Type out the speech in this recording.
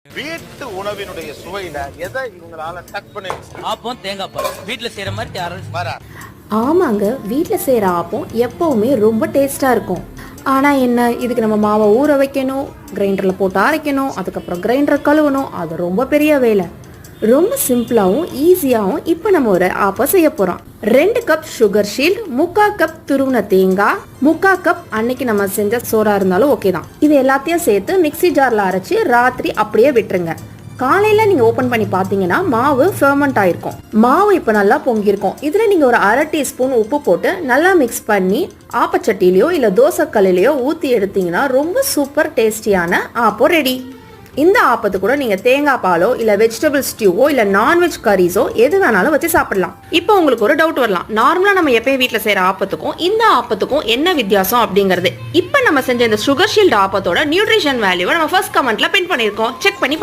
வீட்டு உணவினுடைய சுவையில எதை இவங்களால டக் பண்ணி ஆப்பம் தேங்காய் பால் வீட்டுல செய்யற மாதிரி யாரும் வரா. ஆமாங்க, வீட்டில் செய்கிற ஆப்பம் எப்போவுமே ரொம்ப டேஸ்ட்டாக இருக்கும். ஆனால் என்ன, இதுக்கு நம்ம மாவை ஊற வைக்கணும், கிரைண்டரில் போட்டு அரைக்கணும், அதுக்கப்புறம் கிரைண்டரை கழுவணும். அது ரொம்ப பெரிய வேலை. ரொம்ப சிம்பிளாகவும் ஈஸியாகவும் இப்போ நம்ம ஒரு ஆப்பம் செய்ய போகிறோம். 2 கப் சுகர் ஷீல்ட், 3/4 கப் துருவின தேங்காய், 3/4 கப் அன்னைக்கு நம்ம செஞ்ச சோறா இருந்தாலும் ஓகே தான். இது எல்லாத்தையும் சேர்த்து மிக்ஸி ஜாரில் அரைச்சி ராத்திரி அப்படியே விட்டுருங்க. காலையில நீங்க ஓபன் பண்ணி பாத்தீங்கன்னா மாவு ஃபெர்மெண்ட் ஆயிருக்கும். மாவு இப்ப நல்லா பொங்கியிருக்கும். இதுல நீங்க ஒரு 1/2 டீஸ்பூன் உப்பு போட்டு நல்லா மிக்ஸ் பண்ணி ஆப்பச்சட்டிலையோ இல்ல தோசைக்கல்லையோ ஊத்தி எடுத்தீங்கன்னா ரொம்ப சூப்பர் டேஸ்டியான ஆப்பம் ரெடி. இந்த ஆப்பத்து கூட நீங்க தேங்காய் பாலோ இல்ல வெஜிடபிள் ஸ்டியூவோ இல்ல நான்வெஜ் கரீஸோ எது வேணாலும் வச்சு சாப்பிடலாம். இப்போ உங்களுக்கு ஒரு டவுட் வரலாம், நார்மலா நம்ம எப்பயும் வீட்டுல செய்யற ஆப்பத்துக்கும் இந்த ஆப்பத்துக்கும் என்ன வித்தியாசம் அப்படிங்கிறது. இப்போ நம்ம செஞ்ச இந்த சுகர் ஷீல்ட் ஆப்பத்தோட நியூட்ரிஷன் வேல்யூவை நம்ம ஃபர்ஸ்ட் கமெண்ட்ல பின் பண்ணிருக்கோம். செக் பண்ணி